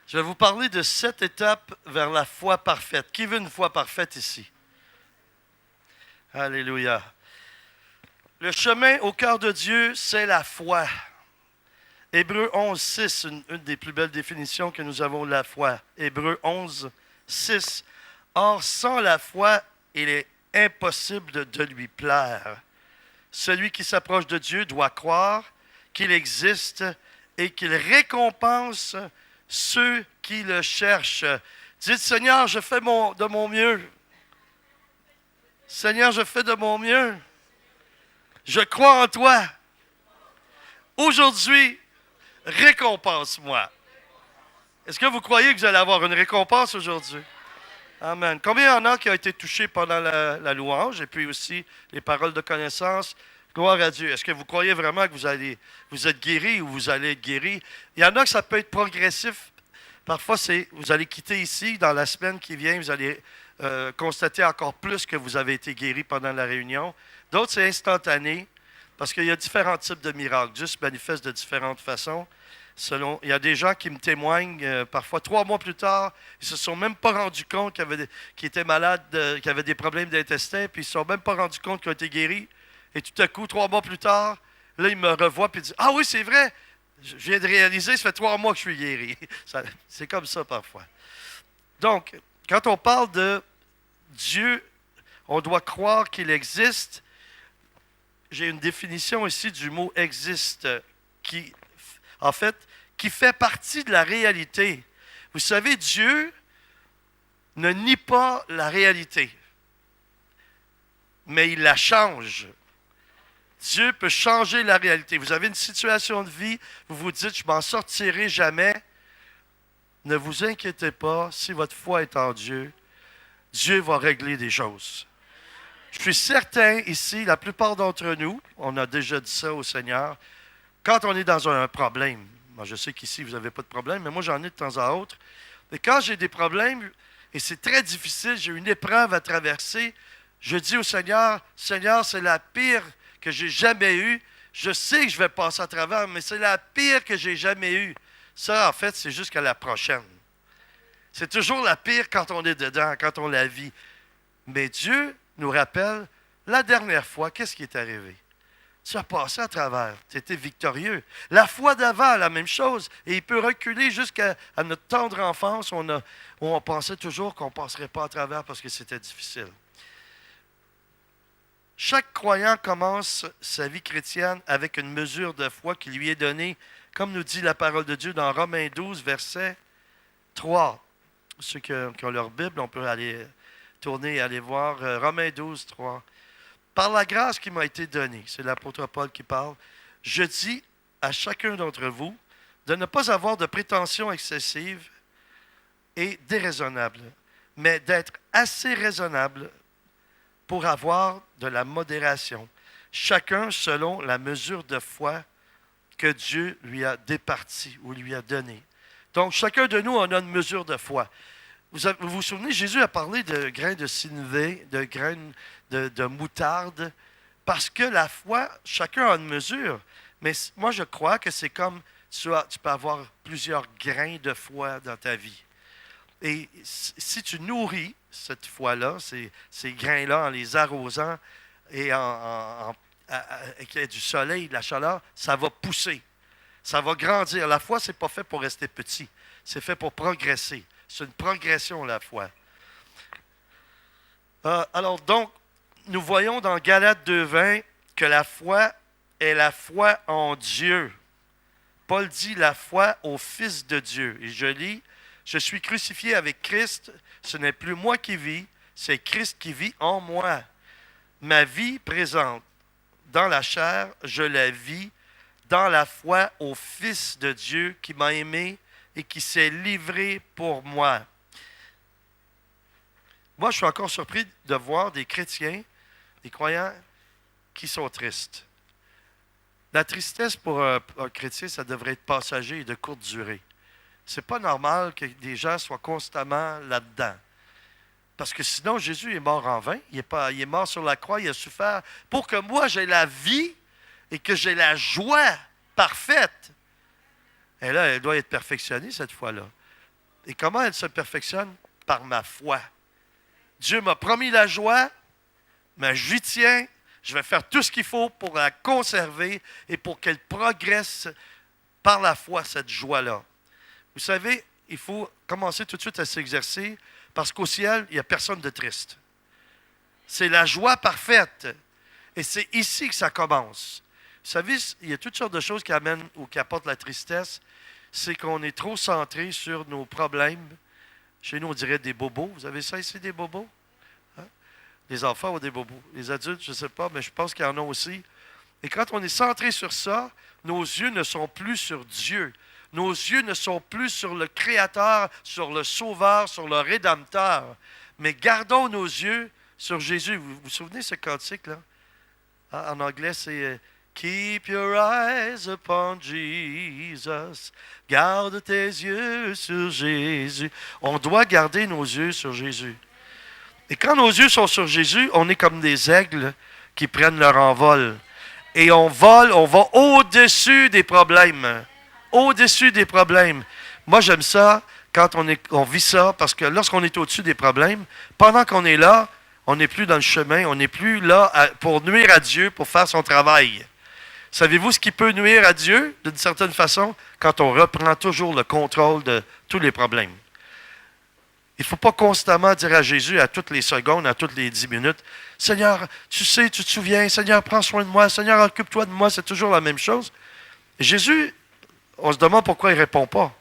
Je vais vous parler de 7 étapes vers la foi parfaite. Qui veut une foi parfaite ici? Alléluia. Le chemin au cœur de Dieu, c'est la foi. Hébreux 11, 6, une des plus belles définitions que nous avons de la foi. Hébreux 11, 6. Or, sans la foi, il est impossible de lui plaire. Celui qui s'approche de Dieu doit croire qu'il existe et qu'il récompense ceux qui le cherchent. Dites, Seigneur, je fais de mon mieux. Seigneur, je fais de mon mieux. Je crois en toi. Aujourd'hui, récompense-moi. Est-ce que vous croyez que vous allez avoir une récompense aujourd'hui? Amen. Combien il y en a qui ont été touchés pendant la louange et puis aussi les paroles de connaissance? Gloire à Dieu. Est-ce que vous croyez vraiment que vous êtes guéri ou vous allez être guéri? Il y en a que ça peut être progressif. Parfois, vous allez quitter ici, dans la semaine qui vient, vous allez constater encore plus que vous avez été guéri pendant la réunion. D'autres, c'est instantané, parce qu'il y a différents types de miracles. Dieu se manifeste de différentes façons. Il y a des gens qui me témoignent, parfois 3 mois plus tard, ils ne se sont même pas rendus compte qu'ils étaient malades, qu'ils avaient des problèmes d'intestin, puis ils ne se sont même pas rendus compte qu'ils ont été guéris. Et tout à coup, 3 mois plus tard, là, ils me revoient et disent « Ah oui, c'est vrai, je viens de réaliser, ça fait 3 mois que je suis guéri. » C'est comme ça parfois. Donc, quand on parle de Dieu, on doit croire qu'il existe. J'ai une définition ici du mot « existe » qui fait partie de la réalité. Vous savez, Dieu ne nie pas la réalité, mais il la change. Dieu peut changer la réalité. Vous avez une situation de vie, vous vous dites, je m'en sortirai jamais. Ne vous inquiétez pas, si votre foi est en Dieu, Dieu va régler des choses. Je suis certain ici, la plupart d'entre nous, on a déjà dit ça au Seigneur, quand on est dans un problème, moi je sais qu'ici vous n'avez pas de problème, mais moi j'en ai de temps à autre, et quand j'ai des problèmes, et c'est très difficile, j'ai une épreuve à traverser, je dis au Seigneur, Seigneur, c'est la pire que j'ai jamais eue. Je sais que je vais passer à travers, mais c'est la pire que j'ai jamais eue. Ça, en fait, c'est jusqu'à la prochaine. C'est toujours la pire quand on est dedans, quand on la vit. Mais Dieu nous rappelle, la dernière fois, qu'est-ce qui est arrivé? Tu as passé à travers, tu étais victorieux. La fois d'avant, la même chose. Et il peut reculer jusqu'à notre tendre enfance où on pensait toujours qu'on ne passerait pas à travers parce que c'était difficile. Chaque croyant commence sa vie chrétienne avec une mesure de foi qui lui est donnée, comme nous dit la parole de Dieu dans Romains 12, verset 3. Ceux qui ont leur Bible, on peut aller tourner et aller voir Romains 12, 3. Par la grâce qui m'a été donnée, c'est l'apôtre Paul qui parle, je dis à chacun d'entre vous de ne pas avoir de prétentions excessives et déraisonnables, mais d'être assez raisonnable pour avoir de la modération, chacun selon la mesure de foi que Dieu lui a départie ou lui a donnée. Donc, chacun de nous, on a une mesure de foi. Vous vous souvenez, Jésus a parlé de grains de sénévé, de grains de moutarde, parce que la foi, chacun a une mesure. Mais moi, je crois que c'est comme tu peux avoir plusieurs grains de foi dans ta vie. Et si tu nourris cette foi-là, ces grains-là, en les arrosant et qu'il y ait du soleil, de la chaleur, ça va pousser. Ça va grandir. La foi, ce n'est pas fait pour rester petit. C'est fait pour progresser. C'est une progression, la foi. Alors donc, nous voyons dans Galates 2,20 que la foi est la foi en Dieu. Paul dit la foi au Fils de Dieu. Et je lis, je suis crucifié avec Christ, ce n'est plus moi qui vis, c'est Christ qui vit en moi. Ma vie présente dans la chair, je la vis dans la foi au Fils de Dieu qui m'a aimé et qui s'est livré pour moi. Moi, je suis encore surpris de voir des chrétiens, des croyants, qui sont tristes. La tristesse pour un chrétien, ça devrait être passager et de courte durée. Ce n'est pas normal que des gens soient constamment là-dedans. Parce que sinon, Jésus est mort en vain. Il est mort sur la croix, il a souffert pour que moi, j'ai la vie et que j'ai la joie parfaite. Et là, elle doit être perfectionnée, cette foi-là. Et comment elle se perfectionne? Par ma foi. Dieu m'a promis la joie, mais j'y tiens. Je vais faire tout ce qu'il faut pour la conserver et pour qu'elle progresse par la foi, cette joie-là. Vous savez, il faut commencer tout de suite à s'exercer parce qu'au ciel, il n'y a personne de triste. C'est la joie parfaite. Et c'est ici que ça commence. Vous savez, il y a toutes sortes de choses qui amènent ou qui apportent la tristesse. C'est qu'on est trop centré sur nos problèmes. Chez nous, on dirait des bobos. Vous avez ça ici, des bobos? Hein? Les enfants ont des bobos. Les adultes, je ne sais pas, mais je pense qu'il y en a aussi. Et quand on est centré sur ça, nos yeux ne sont plus sur Dieu. Nos yeux ne sont plus sur le Créateur, sur le Sauveur, sur le Rédempteur. Mais gardons nos yeux sur Jésus. Vous vous souvenez de ce cantique-là? En anglais, c'est Keep your eyes upon Jesus. Garde tes yeux sur Jésus. On doit garder nos yeux sur Jésus. Et quand nos yeux sont sur Jésus, on est comme des aigles qui prennent leur envol. Et on vole, on va au-dessus des problèmes. Au-dessus des problèmes. Moi, j'aime ça quand on vit ça, parce que lorsqu'on est au-dessus des problèmes, pendant qu'on est là, on n'est plus dans le chemin, on n'est plus là pour nuire à Dieu, pour faire son travail. Savez-vous ce qui peut nuire à Dieu, d'une certaine façon, quand on reprend toujours le contrôle de tous les problèmes? Il ne faut pas constamment dire à Jésus, à toutes les secondes, à toutes les 10 minutes, « Seigneur, tu sais, tu te souviens, Seigneur, prends soin de moi, Seigneur, occupe-toi de moi. » C'est toujours la même chose. Et Jésus, on se demande pourquoi il ne répond pas.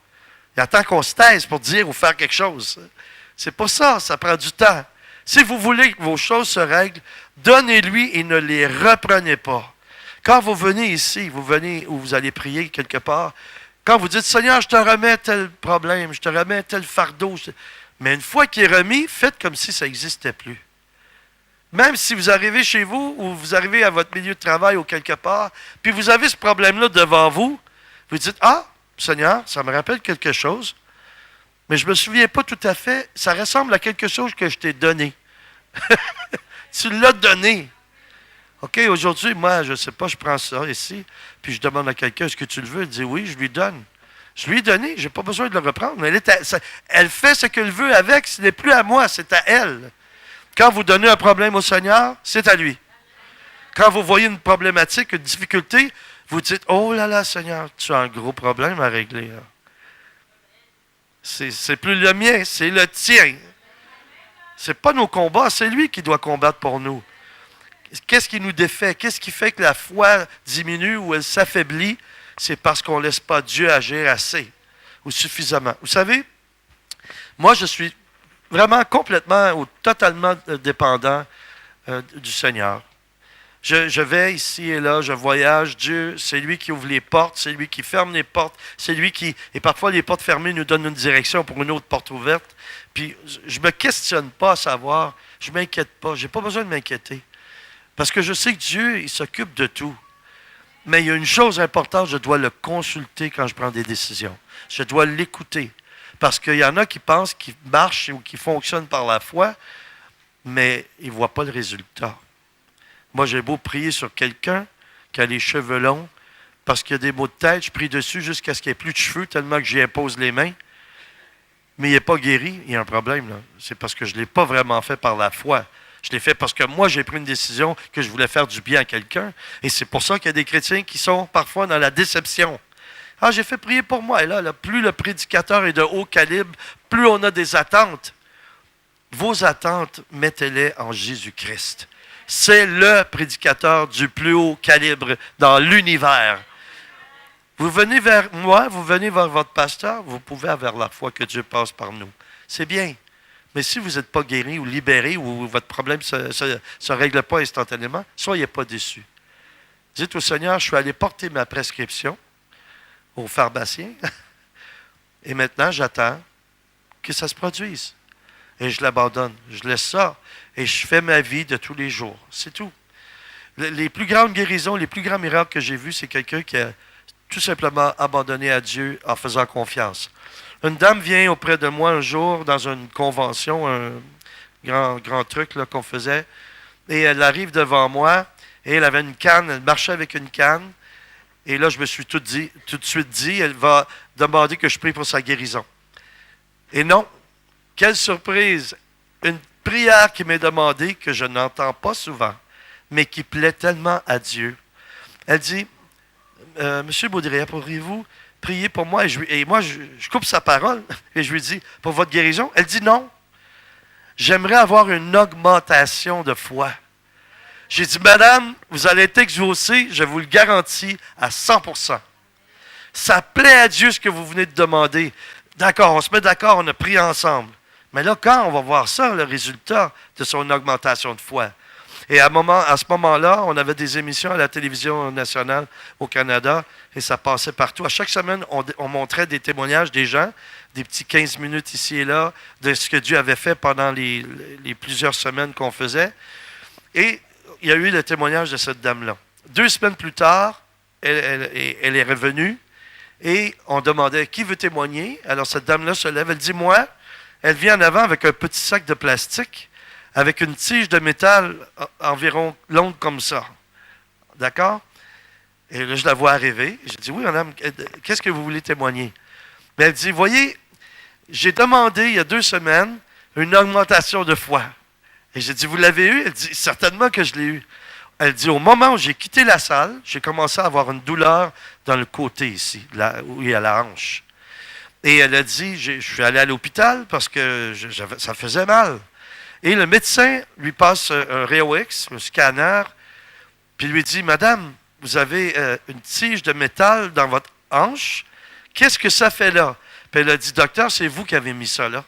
Il attend qu'on se taise pour dire ou faire quelque chose. C'est pas ça, ça prend du temps. Si vous voulez que vos choses se règlent, donnez-lui et ne les reprenez pas. Quand vous venez ici, vous venez ou vous allez prier quelque part, quand vous dites, Seigneur, je te remets tel problème, je te remets tel fardeau, mais une fois qu'il est remis, faites comme si ça n'existait plus. Même si vous arrivez chez vous ou vous arrivez à votre milieu de travail ou quelque part, puis vous avez ce problème-là devant vous, vous dites, ah, Seigneur, ça me rappelle quelque chose, mais je ne me souviens pas tout à fait, ça ressemble à quelque chose que je t'ai donné. Tu l'as donné. OK, aujourd'hui, moi, je ne sais pas, je prends ça ici, puis je demande à quelqu'un, est-ce que tu le veux? Il dit oui, je lui donne. Je lui ai donné, je n'ai pas besoin de le reprendre. Mais elle fait ce qu'elle veut avec, ce n'est plus à moi, c'est à elle. Quand vous donnez un problème au Seigneur, c'est à lui. Quand vous voyez une problématique, une difficulté, vous dites, oh là là, Seigneur, tu as un gros problème à régler. C'est plus le mien, c'est le tien. Ce n'est pas nos combats, c'est lui qui doit combattre pour nous. Qu'est-ce qui nous défait? Qu'est-ce qui fait que la foi diminue ou elle s'affaiblit? C'est parce qu'on ne laisse pas Dieu agir assez ou suffisamment. Vous savez, moi, je suis vraiment complètement ou totalement dépendant du Seigneur. Je vais ici et là, je voyage. Dieu, c'est lui qui ouvre les portes, c'est lui qui ferme les portes, c'est lui qui... Et parfois, les portes fermées nous donnent une direction pour une autre porte ouverte. Puis, je ne me questionne pas à savoir, je ne m'inquiète pas, je n'ai pas besoin de m'inquiéter. Parce que je sais que Dieu, il s'occupe de tout. Mais il y a une chose importante, je dois le consulter quand je prends des décisions. Je dois l'écouter. Parce qu'il y en a qui pensent qu'ils marchent ou qui fonctionnent par la foi, mais ils ne voient pas le résultat. Moi, j'ai beau prier sur quelqu'un qui a les cheveux longs, parce qu'il y a des maux de tête, je prie dessus jusqu'à ce qu'il n'y ait plus de cheveux, tellement que j'y impose les mains. Mais il n'est pas guéri, il y a un problème, là. C'est parce que je ne l'ai pas vraiment fait par la foi. Je l'ai fait parce que moi, j'ai pris une décision que je voulais faire du bien à quelqu'un. Et c'est pour ça qu'il y a des chrétiens qui sont parfois dans la déception. Ah, j'ai fait prier pour moi. Et là, plus le prédicateur est de haut calibre, plus on a des attentes. Vos attentes, mettez-les en Jésus-Christ. C'est le prédicateur du plus haut calibre dans l'univers. Vous venez vers moi, vous venez vers votre pasteur, vous pouvez avoir la foi que Dieu passe par nous. C'est bien. Mais si vous n'êtes pas guéri ou libéré ou votre problème ne se règle pas instantanément, soyez pas déçus. Dites au Seigneur, je suis allé porter ma prescription au pharmacien et maintenant j'attends que ça se produise. Et je l'abandonne, je laisse ça et je fais ma vie de tous les jours. C'est tout. Les plus grandes guérisons, les plus grands miracles que j'ai vus, c'est quelqu'un qui a tout simplement abandonné à Dieu en faisant confiance. Une dame vient auprès de moi un jour dans une convention, un grand truc là, qu'on faisait, et elle arrive devant moi, et elle avait une canne, elle marchait avec une canne, et là, je me suis tout de suite dit, elle va demander que je prie pour sa guérison. Et non, quelle surprise! Une prière qui m'est demandée, que je n'entends pas souvent, mais qui plaît tellement à Dieu. Elle dit, Monsieur Baudrillard, pourriez-vous prier pour moi? Et moi, je coupe sa parole et je lui dis, pour votre guérison? Elle dit non. J'aimerais avoir une augmentation de foi. J'ai dit, madame, vous allez être exaucée, je vous le garantis, à 100%. Ça plaît à Dieu ce que vous venez de demander. D'accord, on se met d'accord, on a prié ensemble. Mais là, quand on va voir ça, le résultat de son augmentation de foi. Et à ce moment-là, on avait des émissions à la télévision nationale au Canada et ça passait partout. À chaque semaine, on montrait des témoignages des gens, des petits 15 minutes ici et là, de ce que Dieu avait fait pendant les plusieurs semaines qu'on faisait. Et il y a eu le témoignage de cette dame-là. 2 semaines plus tard, elle est revenue et on demandait qui veut témoigner. Alors cette dame-là se lève, elle dit moi. Elle vient en avant avec un petit sac de plastique, avec une tige de métal environ longue comme ça. D'accord? Et là, je la vois arriver. Je dis, oui, madame, qu'est-ce que vous voulez témoigner? Mais elle dit, voyez, j'ai demandé il y a 2 semaines une augmentation de foi. Et j'ai dit, vous l'avez eu? Elle dit, certainement que je l'ai eu. Elle dit, au moment où j'ai quitté la salle, j'ai commencé à avoir une douleur dans le côté ici, là, où il y a la hanche. Et elle a dit, je suis allé à l'hôpital parce que ça faisait mal. Et le médecin lui passe un rayon X, un scanner, puis lui dit, madame, vous avez une tige de métal dans votre hanche. Qu'est-ce que ça fait là? Puis elle a dit, docteur, c'est vous qui avez mis ça là.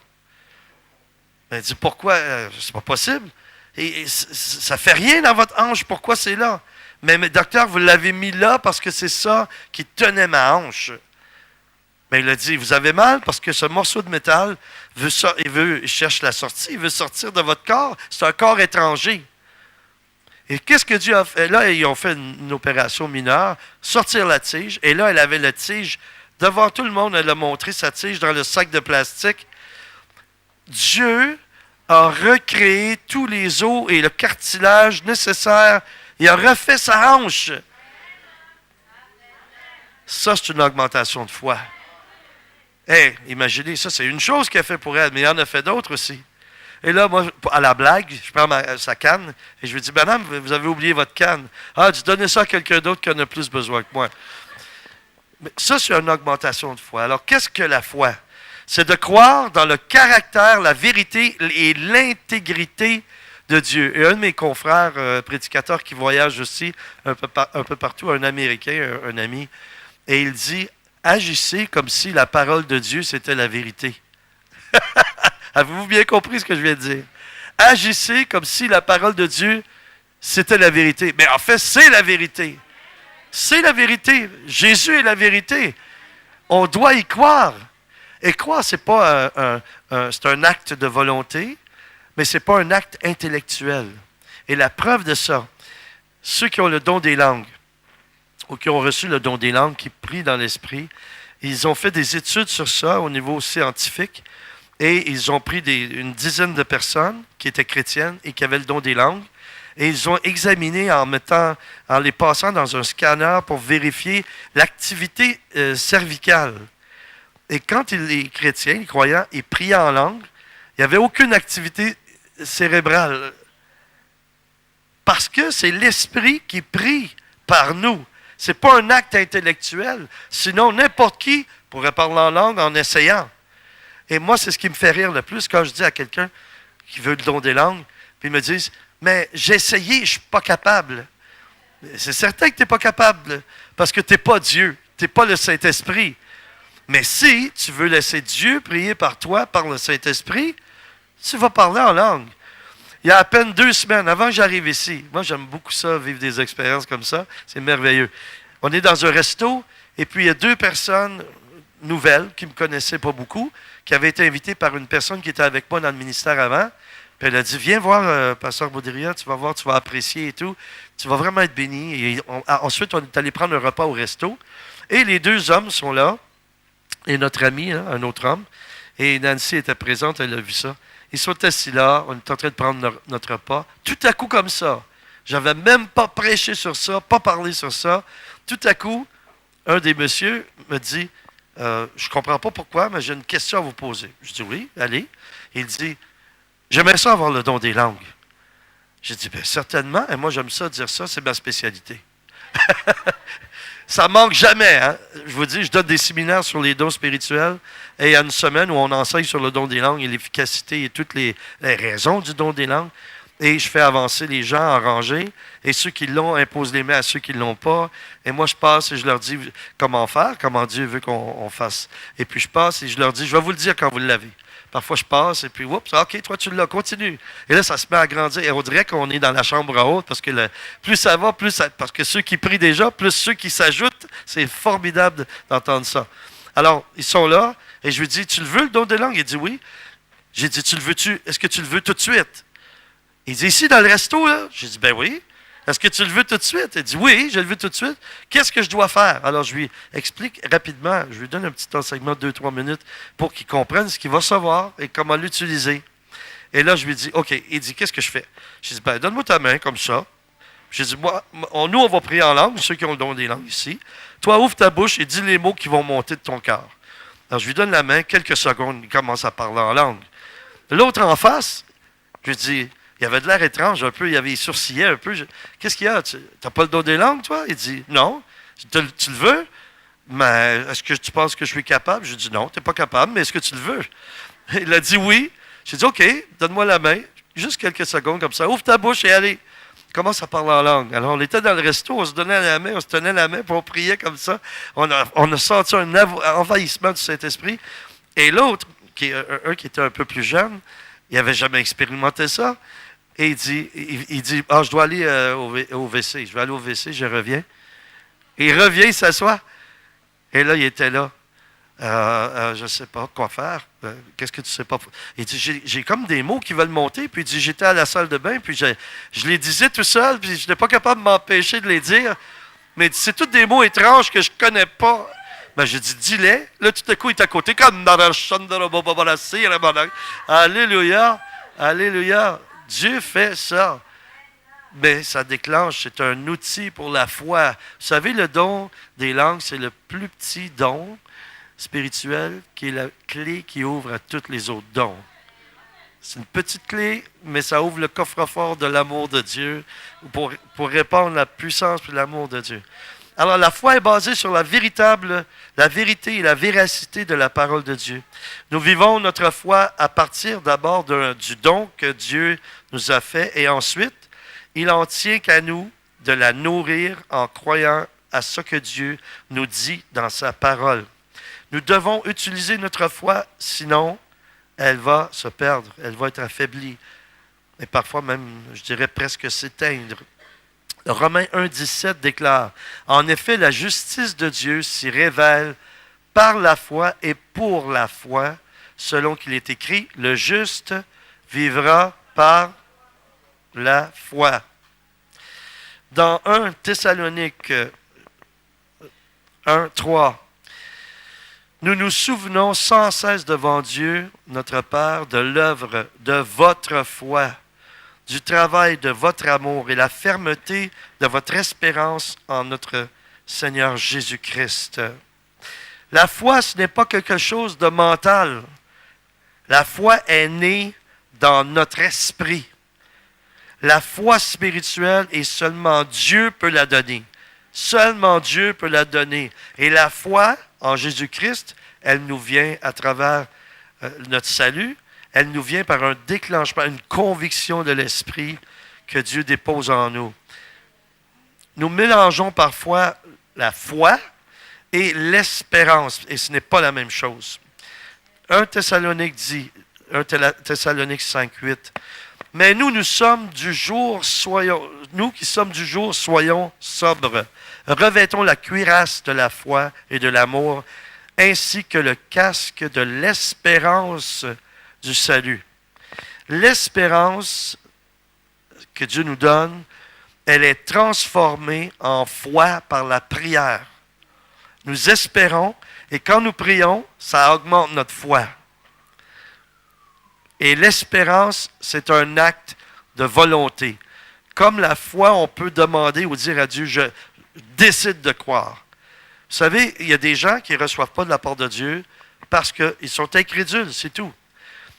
Elle dit, pourquoi? C'est pas possible. Et ça fait rien dans votre hanche, pourquoi c'est là? Mais docteur, vous l'avez mis là parce que c'est ça qui tenait ma hanche. Mais il a dit, vous avez mal parce que ce morceau de métal il cherche la sortie, il veut sortir de votre corps. C'est un corps étranger. Et qu'est-ce que Dieu a fait? Là, ils ont fait une opération mineure, sortir la tige. Et là, elle avait la tige. Devant tout le monde, elle a montré sa tige dans le sac de plastique. Dieu a recréé tous les os et le cartilage nécessaire. Il a refait sa hanche. Ça, c'est une augmentation de foi. Hey, imaginez, ça, c'est une chose qu'elle fait pour elle, mais il en a fait d'autres aussi. Et là, moi, à la blague, je prends sa canne et je lui dis, madame, vous avez oublié votre canne. Ah, donnez ça à quelqu'un d'autre qui en a plus besoin que moi. Mais ça, c'est une augmentation de foi. Alors, qu'est-ce que la foi? C'est de croire dans le caractère, la vérité et l'intégrité de Dieu. Et un de mes confrères prédicateurs qui voyage aussi un peu partout, un Américain, un ami, et il dit, agissez comme si la parole de Dieu, c'était la vérité. Avez-vous bien compris ce que je viens de dire? Agissez comme si la parole de Dieu, c'était la vérité. Mais en fait, c'est la vérité. C'est la vérité. Jésus est la vérité. On doit y croire. Et croire, c'est pas c'est un acte de volonté, mais c'est pas un acte intellectuel. Et la preuve de ça, ceux qui ont le don des langues, ou qui ont reçu le don des langues, qui prient dans l'esprit, ils ont fait des études sur ça au niveau scientifique et ils ont pris une dizaine de personnes qui étaient chrétiennes et qui avaient le don des langues et ils ont examiné en les passant dans un scanner pour vérifier l'activité cervicale. Et quand les chrétiens, les croyants, ils priaient en langue, il n'y avait aucune activité cérébrale. Parce que c'est l'esprit qui prie par nous. Ce n'est pas un acte intellectuel. Sinon, n'importe qui pourrait parler en langue en essayant. Et moi, c'est ce qui me fait rire le plus quand je dis à quelqu'un qui veut le don des langues, puis ils me disent, mais j'ai essayé, je ne suis pas capable. C'est certain que tu n'es pas capable, parce que tu n'es pas Dieu, tu n'es pas le Saint-Esprit. Mais si tu veux laisser Dieu prier par toi, par le Saint-Esprit, tu vas parler en langue. Il y a à peine 2 semaines, avant que j'arrive ici, moi j'aime beaucoup ça, vivre des expériences comme ça, c'est merveilleux. On est dans un resto, et puis il y a 2 personnes nouvelles, qui ne me connaissaient pas beaucoup, qui avaient été invitées par une personne qui était avec moi dans le ministère avant. Puis elle a dit, viens voir Pasteur Baudrillard, tu vas voir, tu vas apprécier et tout. Tu vas vraiment être béni. Et ensuite, on est allé prendre un repas au resto. Et les 2 hommes sont là, et notre ami, un autre homme, et Nancy était présente, elle a vu ça. Ils sont assis là, on est en train de prendre notre repas. Tout à coup, comme ça, j'avais même pas prêché sur ça, pas parlé sur ça. Tout à coup, un des messieurs me dit, Je ne comprends pas pourquoi, mais j'ai une question à vous poser. Je dis oui, allez. Il dit, j'aimerais ça avoir le don des langues. J'ai dit, bien certainement, et moi j'aime ça dire ça, c'est ma spécialité. Ça manque jamais, hein? Je vous dis, je donne des séminaires sur les dons spirituels et il y a une semaine où on enseigne sur le don des langues et l'efficacité et toutes les raisons du don des langues. Et je fais avancer les gens en rangée et ceux qui l'ont imposent les mains à ceux qui ne l'ont pas. Et moi, je passe et je leur dis comment faire, comment Dieu veut qu'on fasse. Et puis je passe et je leur dis, je vais vous le dire quand vous l'avez. Parfois, je passe et puis, oups, OK, toi, tu l'as, continue. Et là, ça se met à grandir. Et on dirait qu'on est dans la chambre haute parce que plus ça va, parce que ceux qui prient déjà, plus ceux qui s'ajoutent, c'est formidable d'entendre ça. Alors, ils sont là et je lui dis, tu le veux, le don des langues? Il dit oui. J'ai dit, tu le veux-tu? Est-ce que tu le veux tout de suite? Il dit, ici, dans le resto, là? J'ai dit, ben oui. Est-ce que tu le veux tout de suite? Il dit, oui, je le veux tout de suite. Qu'est-ce que je dois faire? Alors, je lui explique rapidement, je lui donne un petit enseignement de 2-3 minutes pour qu'il comprenne ce qu'il va savoir et comment l'utiliser. Et là, je lui dis, OK. Il dit, qu'est-ce que je fais? Je dis, ben, donne-moi ta main, comme ça. J'ai dit, moi, nous, on va prier en langue, ceux qui ont le don des langues ici. Toi, ouvre ta bouche et dis les mots qui vont monter de ton cœur. Alors, je lui donne la main, quelques secondes, il commence à parler en langue. L'autre en face, je lui dis, il avait de l'air étrange un peu, il sourcillait un peu. Qu'est-ce qu'il y a? Tu n'as pas le don des langues, toi? Il dit, non. Tu le veux? Mais est-ce que tu penses que je suis capable? Je dis, non, tu n'es pas capable, mais est-ce que tu le veux? Il a dit oui. J'ai dit, OK, donne-moi la main. Juste quelques secondes comme ça. Ouvre ta bouche et allez. Commence à parler en langue. Alors, on était dans le resto, on se donnait la main, on se tenait la main, puis on priait comme ça. On a senti un envahissement du Saint-Esprit. Et l'autre, qui était un peu plus jeune, il n'avait jamais expérimenté ça. Et il dit, je dois aller au WC. Je vais aller au WC, je reviens. Et il revient, il s'assoit. Et là, il était là. Je ne sais pas quoi faire. Qu'est-ce que tu sais pas? Il dit, j'ai comme des mots qui veulent monter. Puis il dit, j'étais à la salle de bain, puis je les disais tout seul, puis je n'étais pas capable de m'empêcher de les dire. Mais c'est tous des mots étranges que je ne connais pas. Ben, j'ai dit, dis-les. Là, tout à coup, il est à côté. Alléluia. Alléluia. Dieu fait ça. Mais ça déclenche, c'est un outil pour la foi. Vous savez, le don des langues, c'est le plus petit don spirituel qui est la clé qui ouvre à tous les autres dons. C'est une petite clé, mais ça ouvre le coffre-fort de l'amour de Dieu pour répandre la puissance et l'amour de Dieu. Alors, la foi est basée sur la vérité et la véracité de la parole de Dieu. Nous vivons notre foi à partir d'abord du don que Dieu nous a fait et ensuite, il en tient qu'à nous de la nourrir en croyant à ce que Dieu nous dit dans sa parole. Nous devons utiliser notre foi, sinon elle va se perdre, elle va être affaiblie et parfois même, je dirais presque s'éteindre. Romains 1,17 déclare, « En effet, la justice de Dieu s'y révèle par la foi et pour la foi, selon qu'il est écrit, le juste vivra par la foi. » Dans 1 Thessaloniques 1,3, nous nous souvenons sans cesse devant Dieu, notre Père, de l'œuvre de votre foi, du travail de votre amour et la fermeté de votre espérance en notre Seigneur Jésus-Christ. La foi, ce n'est pas quelque chose de mental. La foi est née dans notre esprit. La foi spirituelle, et seulement Dieu peut la donner. Seulement Dieu peut la donner. Et la foi en Jésus-Christ, elle nous vient à travers notre salut. Elle nous vient par un déclenchement, une conviction de l'esprit que Dieu dépose en nous. Nous mélangeons parfois la foi et l'espérance, et ce n'est pas la même chose. 1 Thessalonique 5,8. Mais nous qui sommes du jour, soyons sobres. Revêtons la cuirasse de la foi et de l'amour, ainsi que le casque de l'espérance du salut. L'espérance que Dieu nous donne, elle est transformée en foi par la prière. Nous espérons, et quand nous prions, ça augmente notre foi. Et l'espérance, c'est un acte de volonté. Comme la foi, on peut demander ou dire à Dieu, je décide de croire. Vous savez, il y a des gens qui ne reçoivent pas de la part de Dieu parce qu'ils sont incrédules, c'est tout.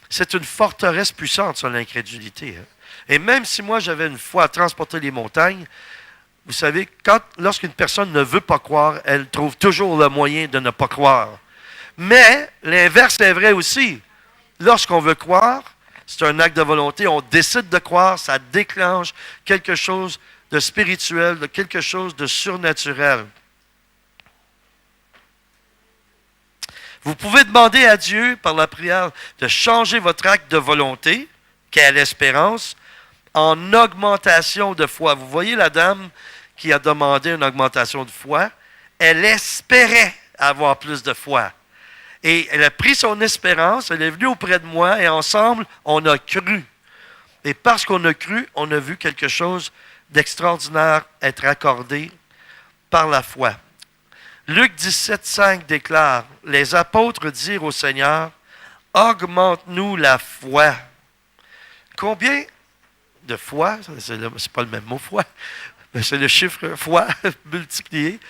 C'est une forteresse puissante sur l'incrédulité. Hein. Et même si moi, j'avais une foi à transporter les montagnes, vous savez, lorsqu'une personne ne veut pas croire, elle trouve toujours le moyen de ne pas croire. Mais l'inverse est vrai aussi. Lorsqu'on veut croire, c'est un acte de volonté, on décide de croire, ça déclenche quelque chose de spirituel, de quelque chose de surnaturel. Vous pouvez demander à Dieu, par la prière, de changer votre acte de volonté, qui est l'espérance, en augmentation de foi. Vous voyez la dame qui a demandé une augmentation de foi, elle espérait avoir plus de foi. Et elle a pris son espérance, elle est venue auprès de moi et ensemble, on a cru. Et parce qu'on a cru, on a vu quelque chose d'extraordinaire être accordé par la foi. Luc 17, 5 déclare, « Les apôtres dirent au Seigneur, « Augmente-nous la foi. » Combien de fois, c'est pas le même mot foi, mais c'est le chiffre foi multiplié.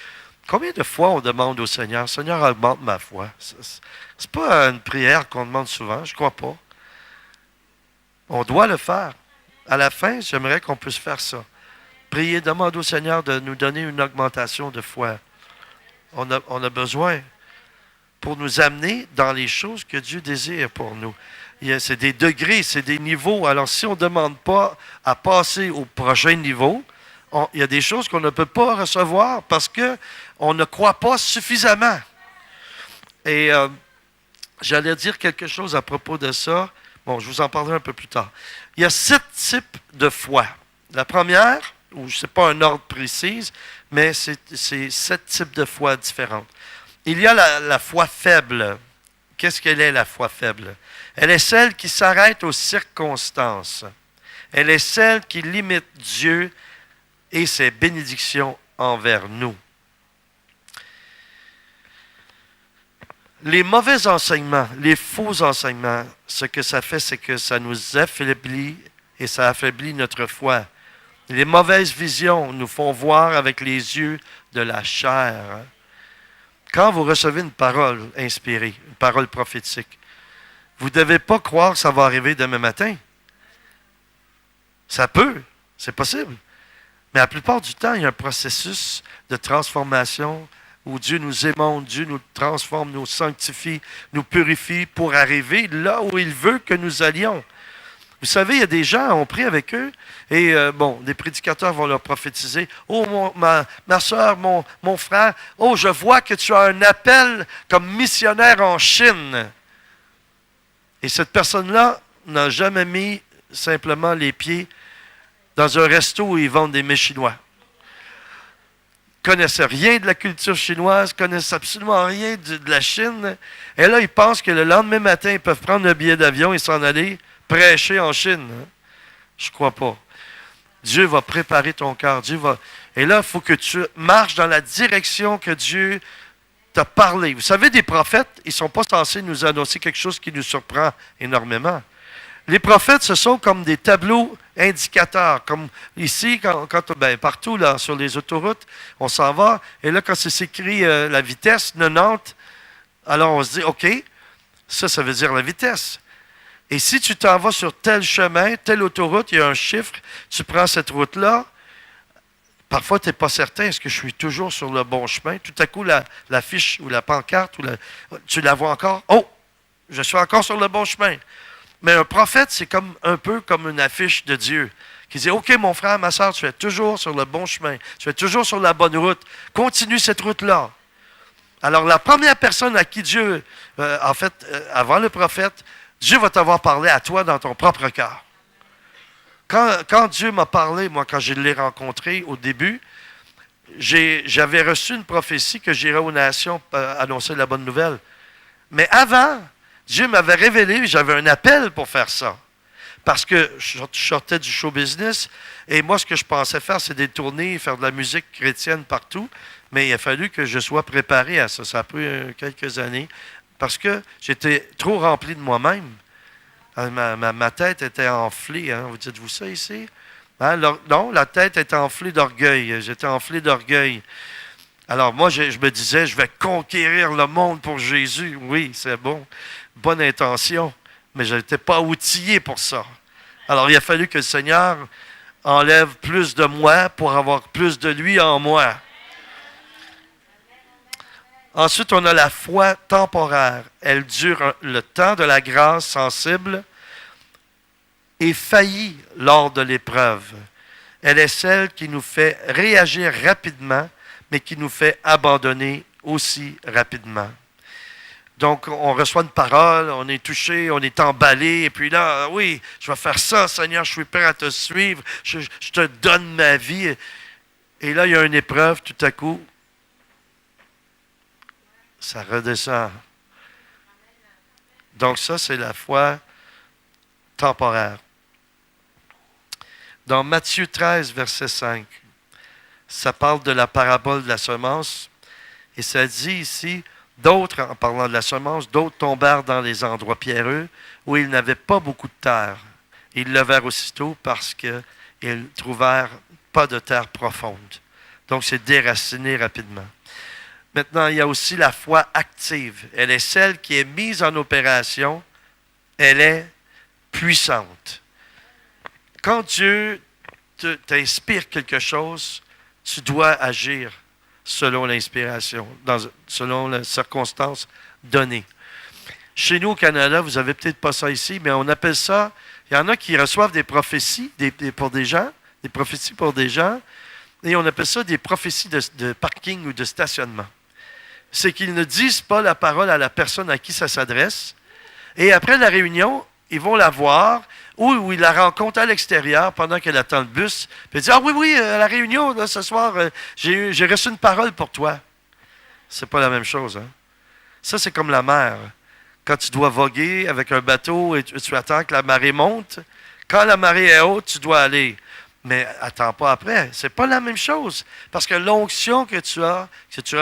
Combien de fois on demande au Seigneur, « Seigneur, augmente ma foi. » C'est pas une prière qu'on demande souvent, je crois pas. On doit le faire. À la fin, j'aimerais qu'on puisse faire ça. Prier, demander au Seigneur de nous donner une augmentation de foi. On a besoin pour nous amener dans les choses que Dieu désire pour nous. C'est des degrés, c'est des niveaux. Alors, si on ne demande pas à passer au prochain niveau, il y a des choses qu'on ne peut pas recevoir parce qu'on ne croit pas suffisamment. Et j'allais dire quelque chose à propos de ça. Bon, je vous en parlerai un peu plus tard. Il y a 7 types de foi. La première, ou ce n'est pas un ordre précis, mais c'est 7 types de foi différentes. Il y a la foi faible. Qu'est-ce qu'elle est, la foi faible? Elle est celle qui s'arrête aux circonstances. Elle est celle qui limite Dieu et ses bénédictions envers nous. Les mauvais enseignements, les faux enseignements, ce que ça fait, c'est que ça nous affaiblit et ça affaiblit notre foi. Les mauvaises visions nous font voir avec les yeux de la chair. Quand vous recevez une parole inspirée, une parole prophétique, vous ne devez pas croire que ça va arriver demain matin. Ça peut, c'est possible. Mais la plupart du temps, il y a un processus de transformation où Dieu nous émonde, Dieu nous transforme, nous sanctifie, nous purifie pour arriver là où il veut que nous allions. Vous savez, il y a des gens, on prie avec eux, et des prédicateurs vont leur prophétiser. « Oh, ma soeur, mon frère, oh, je vois que tu as un appel comme missionnaire en Chine. » Et cette personne-là n'a jamais mis simplement les pieds dans un resto où ils vendent des mets chinois. Ils ne connaissent rien de la culture chinoise, ne connaissent absolument rien de la Chine. Et là, ils pensent que le lendemain matin, ils peuvent prendre un billet d'avion et s'en aller prêcher en Chine. Je ne crois pas. Dieu va préparer ton cœur. Et là, il faut que tu marches dans la direction que Dieu t'a parlé. Vous savez, des prophètes, ils ne sont pas censés nous annoncer quelque chose qui nous surprend énormément. Les prophètes, ce sont comme des tableaux indicateurs. Comme ici, partout là, sur les autoroutes, on s'en va. Et là, quand c'est écrit la vitesse, 90, alors on se dit, OK, ça veut dire la vitesse. Et si tu t'en vas sur tel chemin, telle autoroute, il y a un chiffre, tu prends cette route-là, parfois tu n'es pas certain, est-ce que je suis toujours sur le bon chemin? Tout à coup, la fiche ou la pancarte, tu la vois encore, oh, je suis encore sur le bon chemin. Mais un prophète, c'est un peu comme une affiche de Dieu qui dit, OK, mon frère, ma soeur, tu es toujours sur le bon chemin, tu es toujours sur la bonne route, continue cette route-là. Alors, la première personne à qui Dieu, avant le prophète, Dieu va t'avoir parlé à toi dans ton propre cœur. Quand Dieu m'a parlé, moi, quand je l'ai rencontré au début, j'avais reçu une prophétie que j'irais aux nations annoncer la bonne nouvelle. Mais avant, Dieu m'avait révélé, j'avais un appel pour faire ça. Parce que je sortais du show business, et moi, ce que je pensais faire, c'est des tournées, faire de la musique chrétienne partout, mais il a fallu que je sois préparé à ça. Ça a pris quelques années. Parce que j'étais trop rempli de moi-même. Ma tête était enflée. Hein? Vous dites-vous ça ici? Hein? Non, la tête était enflée d'orgueil. J'étais enflé d'orgueil. Alors moi, je me disais, je vais conquérir le monde pour Jésus. Oui, c'est bon. Bonne intention. Mais je n'étais pas outillé pour ça. Alors il a fallu que le Seigneur enlève plus de moi pour avoir plus de lui en moi. Ensuite, on a la foi temporaire. Elle dure le temps de la grâce sensible et faillit lors de l'épreuve. Elle est celle qui nous fait réagir rapidement, mais qui nous fait abandonner aussi rapidement. Donc, on reçoit une parole, on est touché, on est emballé, et puis là, oui, je vais faire ça, Seigneur, je suis prêt à te suivre, je te donne ma vie. Et là, il y a une épreuve, tout à coup, ça redescend. Donc ça, c'est la foi temporaire. Dans Matthieu 13, verset 5, ça parle de la parabole de la semence, et ça dit ici, d'autres, en parlant de la semence, d'autres tombèrent dans les endroits pierreux où ils n'avaient pas beaucoup de terre. Ils levèrent aussitôt parce qu'ils ne trouvèrent pas de terre profonde. Donc, c'est déraciné rapidement. Maintenant, il y a aussi la foi active. Elle est celle qui est mise en opération. Elle est puissante. Quand Dieu t'inspire quelque chose, tu dois agir selon l'inspiration, selon les circonstances données. Chez nous au Canada, vous n'avez peut-être pas ça ici, mais on appelle ça, il y en a qui reçoivent des prophéties pour des gens, des prophéties pour des gens, et on appelle ça des prophéties de parking ou de stationnement. C'est qu'ils ne disent pas la parole à la personne à qui ça s'adresse, et après la réunion, ils vont la voir, ou ils la rencontrent à l'extérieur pendant qu'elle attend le bus, puis ils disent « Ah oui, à la réunion, là, ce soir, j'ai reçu une parole pour toi. » C'est pas la même chose. Hein? Ça, c'est comme la mer. Quand tu dois voguer avec un bateau et tu attends que la marée monte, quand la marée est haute, tu dois aller. Mais attends pas après. C'est pas la même chose. Parce que l'onction que tu as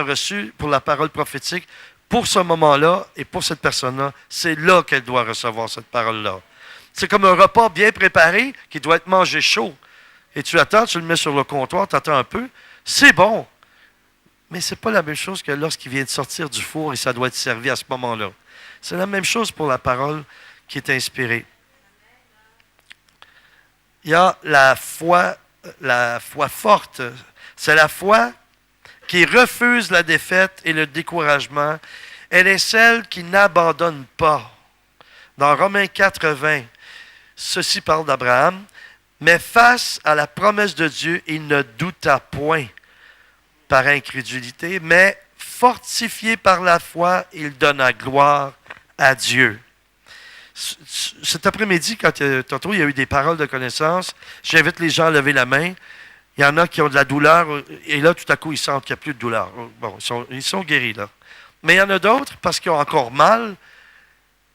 reçue pour la parole prophétique, pour ce moment-là et pour cette personne-là, c'est là qu'elle doit recevoir cette parole-là. C'est comme un repas bien préparé qui doit être mangé chaud. Et tu attends, tu le mets sur le comptoir, tu attends un peu. C'est bon. Mais ce n'est pas la même chose que lorsqu'il vient de sortir du four et ça doit être servi à ce moment-là. C'est la même chose pour la parole qui est inspirée. Il y a la foi forte. C'est la foi qui refuse la défaite et le découragement. Elle est celle qui n'abandonne pas. Dans Romains 80, ceci parle d'Abraham. Mais face à la promesse de Dieu, il ne douta point par incrédulité, mais fortifié par la foi, il donna gloire à Dieu. Cet après-midi, quand tantôt il y a eu des paroles de connaissance, j'invite les gens à lever la main. Il y en a qui ont de la douleur, et là, tout à coup, ils sentent qu'il n'y a plus de douleur. Bon, ils sont guéris, là. Mais il y en a d'autres, parce qu'ils ont encore mal,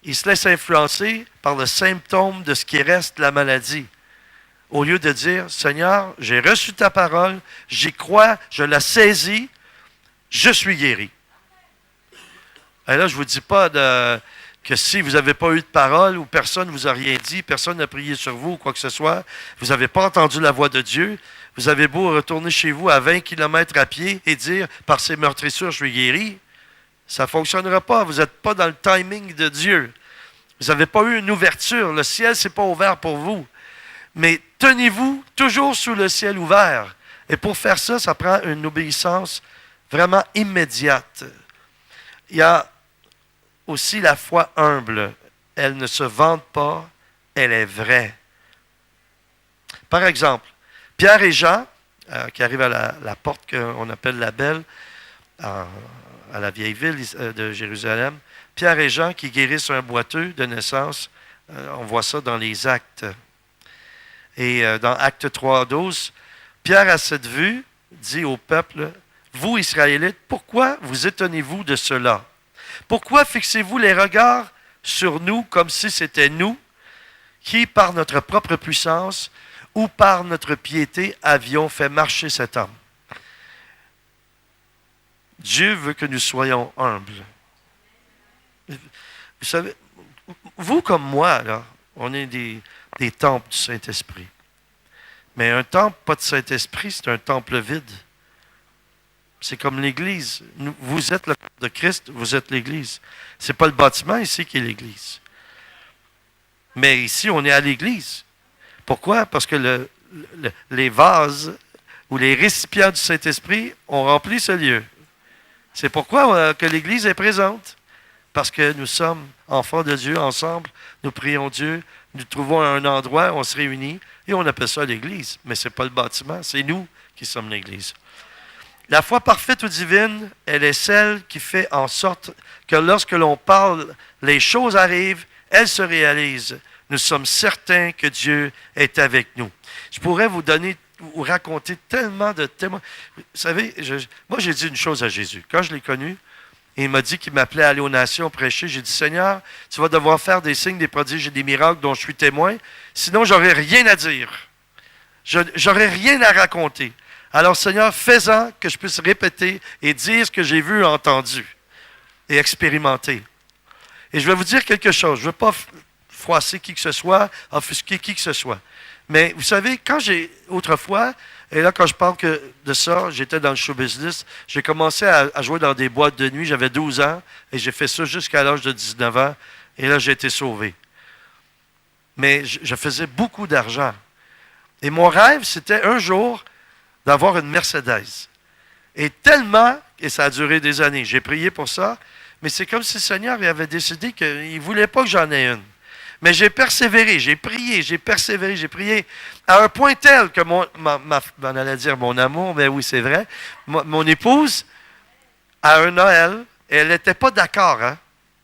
ils se laissent influencer par le symptôme de ce qui reste de la maladie. Au lieu de dire, Seigneur, j'ai reçu ta parole, j'y crois, je la saisis, je suis guéri. Et là, je ne vous dis pas que si vous n'avez pas eu de parole ou personne ne vous a rien dit, personne n'a prié sur vous ou quoi que ce soit, vous n'avez pas entendu la voix de Dieu, vous avez beau retourner chez vous à 20 km à pied et dire, par ces meurtrissures, je suis guéri, ça ne fonctionnera pas. Vous n'êtes pas dans le timing de Dieu. Vous n'avez pas eu une ouverture. Le ciel ne s'est pas ouvert pour vous. Mais tenez-vous toujours sous le ciel ouvert. Et pour faire ça, ça prend une obéissance vraiment immédiate. Il y a aussi la foi humble. Elle ne se vante pas, elle est vraie. Par exemple, Pierre et Jean, qui arrivent à la porte qu'on appelle la Belle, à la vieille ville de Jérusalem, Pierre et Jean qui guérissent un boiteux de naissance, on voit ça dans les Actes. Et dans Acte 3:12, Pierre, à cette vue, dit au peuple, « Vous, Israélites, pourquoi vous étonnez-vous de cela? Pourquoi fixez-vous les regards sur nous comme si c'était nous qui, par notre propre puissance ou par notre piété, avions fait marcher cet homme? » Dieu veut que nous soyons humbles. Vous savez, vous comme moi, là, on est des temples du Saint-Esprit. Mais un temple, pas de Saint-Esprit, c'est un temple vide. C'est comme l'Église. Vous êtes le corps de Christ, vous êtes l'Église. Ce n'est pas le bâtiment ici qui est l'Église. Mais ici, on est à l'Église. Pourquoi? Parce que les vases ou les récipients du Saint-Esprit ont rempli ce lieu. C'est pourquoi que l'Église est présente. Parce que nous sommes enfants de Dieu ensemble, nous prions Dieu, nous trouvons un endroit, on se réunit et on appelle ça l'Église. Mais ce n'est pas le bâtiment, c'est nous qui sommes l'Église. La foi parfaite ou divine, elle est celle qui fait en sorte que lorsque l'on parle, les choses arrivent, elles se réalisent. Nous sommes certains que Dieu est avec nous. Je pourrais vous raconter tellement de témoins. Vous savez, moi j'ai dit une chose à Jésus. Quand je l'ai connu, il m'a dit qu'il m'appelait à aller aux nations prêcher. J'ai dit, Seigneur, tu vas devoir faire des signes, des prodiges et des miracles dont je suis témoin. Sinon, j'aurai rien à dire. J'aurai rien à raconter. Alors, Seigneur, fais-en que je puisse répéter et dire ce que j'ai vu, entendu et expérimenté. Et je vais vous dire quelque chose. Je ne veux pas froisser qui que ce soit, offusquer qui que ce soit. Mais vous savez, autrefois, et là, quand je parle de ça, j'étais dans le show business, j'ai commencé à jouer dans des boîtes de nuit, j'avais 12 ans, et j'ai fait ça jusqu'à l'âge de 19 ans, et là, j'ai été sauvé. Mais je faisais beaucoup d'argent. Et mon rêve, c'était un jour d'avoir une Mercedes. Et tellement, et ça a duré des années, j'ai prié pour ça, mais c'est comme si le Seigneur avait décidé qu'il ne voulait pas que j'en ai une. Mais j'ai persévéré, j'ai prié, j'ai persévéré, j'ai prié à un point tel que on allait dire mon amour, mais oui, c'est vrai, mon épouse, à un Noël, elle n'était pas d'accord, hein?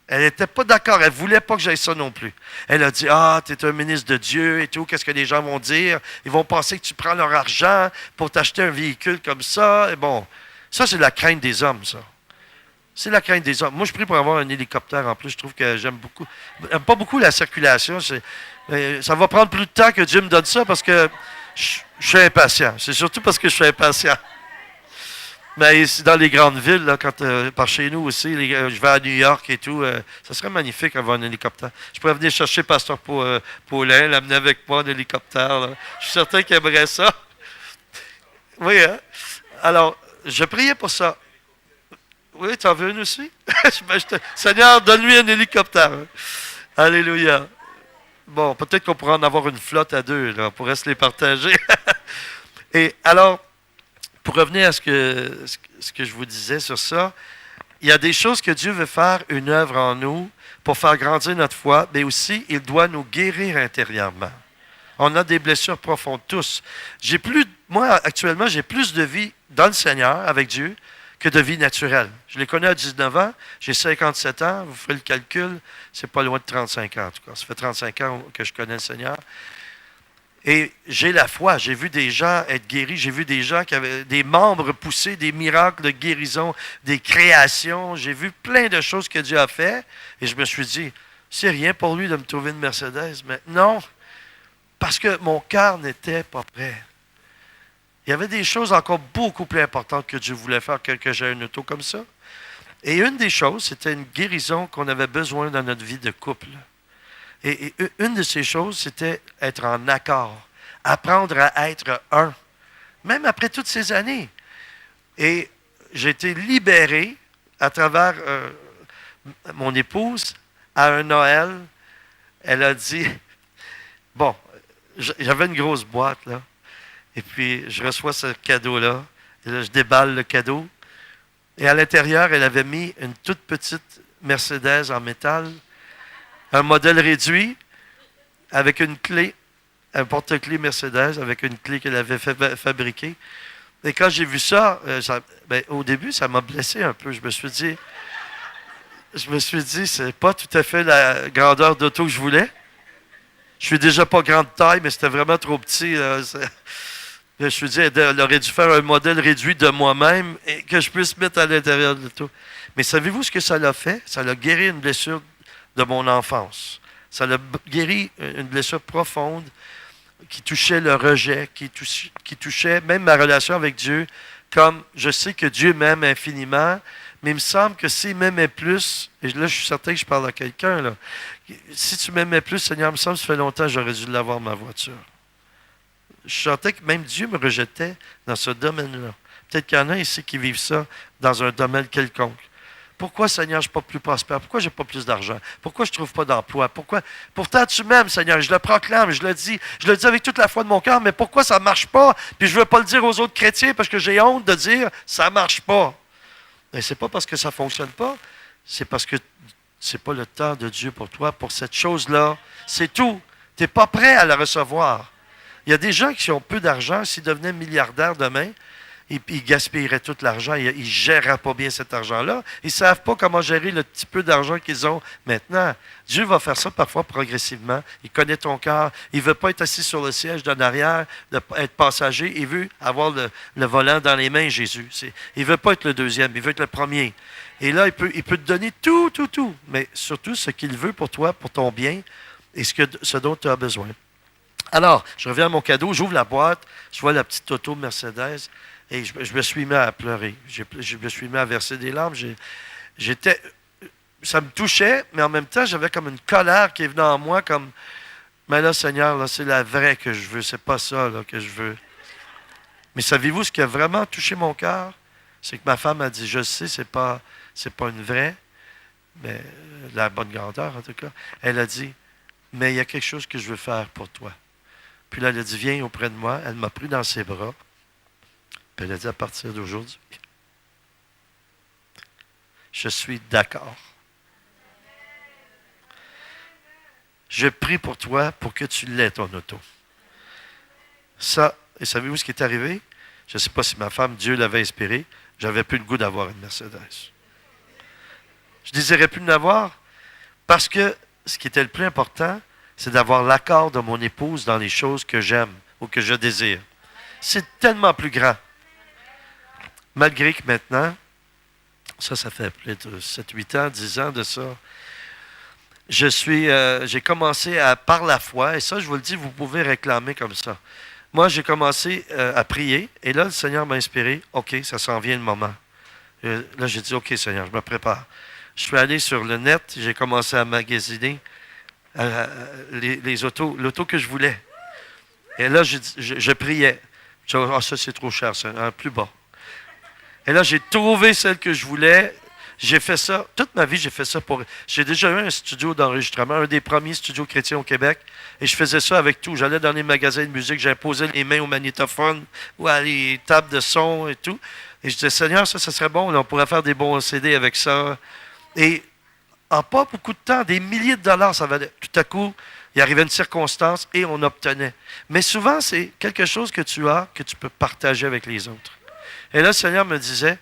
Elle n'était pas d'accord, elle ne voulait pas que j'aille ça non plus. Elle a dit, tu es un ministre de Dieu et tout, qu'est-ce que les gens vont dire? Ils vont penser que tu prends leur argent pour t'acheter un véhicule comme ça. Et bon, ça, c'est la crainte des hommes, ça. C'est la crainte des hommes. Moi, je prie pour avoir un hélicoptère en plus. Je trouve que j'aime beaucoup. J'aime pas beaucoup la circulation. Ça va prendre plus de temps que Dieu me donne ça parce que je suis impatient. C'est surtout parce que je suis impatient. Mais ici, dans les grandes villes, là, par chez nous aussi, je vais à New York et tout, ça serait magnifique d'avoir un hélicoptère. Je pourrais venir chercher Pasteur Paulin, l'amener avec moi en hélicoptère. Là. Je suis certain qu'il aimerait ça. Oui, hein? Alors, je priais pour ça. Oui, tu en veux une aussi? Seigneur, donne-lui un hélicoptère. Alléluia. Bon, peut-être qu'on pourrait en avoir une flotte à deux. Là. On pourrait se les partager. Et alors, pour revenir à ce que je vous disais sur ça, il y a des choses que Dieu veut faire, une œuvre en nous, pour faire grandir notre foi, mais aussi, il doit nous guérir intérieurement. On a des blessures profondes, tous. Moi, actuellement, j'ai plus de vie dans le Seigneur, avec Dieu, que de vie naturelle. Je l'ai connu à 19 ans, j'ai 57 ans, vous ferez le calcul, c'est pas loin de 35 ans en tout cas. Ça fait 35 ans que je connais le Seigneur. Et j'ai la foi, j'ai vu des gens être guéris, j'ai vu des gens qui avaient des membres poussés, des miracles de guérison, des créations, j'ai vu plein de choses que Dieu a fait, et je me suis dit, c'est rien pour lui de me trouver une Mercedes, mais non, parce que mon cœur n'était pas prêt. Il y avait des choses encore beaucoup plus importantes que Dieu voulait faire que j'ai une auto comme ça. Et une des choses, c'était une guérison qu'on avait besoin dans notre vie de couple. Et une de ces choses, c'était être en accord, apprendre à être un, même après toutes ces années. Et j'ai été libéré à travers mon épouse à un Noël. Elle a dit, bon, j'avais une grosse boîte, là. Et puis, je reçois ce cadeau-là. Et là, je déballe le cadeau. Et à l'intérieur, elle avait mis une toute petite Mercedes en métal, un modèle réduit, avec une clé, un porte-clés Mercedes, avec une clé qu'elle avait fabriquée. Et quand j'ai vu ça, au début, ça m'a blessé un peu. Je me suis dit, c'est pas tout à fait la grandeur d'auto que je voulais. Je suis déjà pas grande taille, mais c'était vraiment trop petit. Je me suis dit, elle aurait dû faire un modèle réduit de moi-même et que je puisse mettre à l'intérieur de l'auto. Mais savez-vous ce que ça l'a fait? Ça l'a guéri une blessure de mon enfance. Ça l'a guéri une blessure profonde qui touchait le rejet, qui touchait même ma relation avec Dieu, comme je sais que Dieu m'aime infiniment, mais il me semble que s'il m'aimait plus, et là je suis certain que je parle à quelqu'un, là, si tu m'aimais plus, Seigneur, il me semble que ça fait longtemps que j'aurais dû l'avoir ma voiture. Je sentais que même Dieu me rejetait dans ce domaine-là. Peut-être qu'il y en a ici qui vivent ça dans un domaine quelconque. Pourquoi, Seigneur, je ne suis pas plus prospère? Pourquoi je n'ai pas plus d'argent? Pourquoi je ne trouve pas d'emploi? Pourquoi? Pourtant, tu m'aimes, Seigneur. Je le proclame, je le dis avec toute la foi de mon cœur, mais pourquoi ça ne marche pas? Puis je ne veux pas le dire aux autres chrétiens parce que j'ai honte de dire ça ne marche pas. Mais ce n'est pas parce que ça ne fonctionne pas, c'est parce que ce n'est pas le temps de Dieu pour toi, pour cette chose-là. C'est tout. Tu n'es pas prêt à la recevoir. Il y a des gens qui ont peu d'argent, s'ils devenaient milliardaires demain, ils gaspilleraient tout l'argent, ils ne gèreraient pas bien cet argent-là. Ils ne savent pas comment gérer le petit peu d'argent qu'ils ont maintenant. Dieu va faire ça parfois progressivement. Il connaît ton cœur. Il ne veut pas être assis sur le siège d'en arrière, être passager. Il veut avoir le volant dans les mains, Jésus. Il ne veut pas être le deuxième, il veut être le premier. Et là, il peut te donner tout, mais surtout ce qu'il veut pour toi, pour ton bien, et ce dont tu as besoin. Alors, je reviens à mon cadeau, j'ouvre la boîte, je vois la petite auto Mercedes, et je me suis mis à pleurer. Je me suis mis à verser des larmes. Ça me touchait, mais en même temps, j'avais comme une colère qui est venue en moi, comme, mais là, Seigneur, là, c'est la vraie que je veux, c'est pas ça là, que je veux. Mais savez-vous ce qui a vraiment touché mon cœur? C'est que ma femme a dit, je sais, c'est pas une vraie, mais la bonne grandeur en tout cas. Elle a dit, mais il y a quelque chose que je veux faire pour toi. Puis là, elle a dit, viens auprès de moi. Elle m'a pris dans ses bras. Puis elle a dit, à partir d'aujourd'hui, je suis d'accord. Je prie pour toi pour que tu l'aies, ton auto. Ça, et savez-vous ce qui est arrivé? Je ne sais pas si ma femme, Dieu l'avait inspirée, j'avais plus le goût d'avoir une Mercedes. Je ne désirais plus de l'avoir parce que ce qui était le plus important, c'est d'avoir l'accord de mon épouse dans les choses que j'aime ou que je désire. C'est tellement plus grand. Malgré que maintenant, ça fait peut-être 7, 8 ans, 10 ans de ça, j'ai commencé par la foi, et ça, je vous le dis, vous pouvez réclamer comme ça. Moi, j'ai commencé à prier, et là, le Seigneur m'a inspiré. OK, ça s'en vient le moment. Là, j'ai dit, OK, Seigneur, je me prépare. Je suis allé sur le net, j'ai commencé à magasiner les autos, l'auto que je voulais. Et là, je priais. Je dis, ça, c'est trop cher, c'est un plus bas. Et là, j'ai trouvé celle que je voulais. J'ai fait ça. Toute ma vie, j'ai fait ça pour... J'ai déjà eu un studio d'enregistrement, un des premiers studios chrétiens au Québec. Et je faisais ça avec tout. J'allais dans les magasins de musique, j'imposais les mains au magnétophone ou à les tables de son et tout. Et je disais, Seigneur, ça serait bon. On pourrait faire des bons CD avec ça. Et en pas beaucoup de temps, des milliers de dollars, ça valait. Tout à coup, il arrivait une circonstance et on obtenait. Mais souvent, c'est quelque chose que tu as, que tu peux partager avec les autres. Et là, le Seigneur me disait,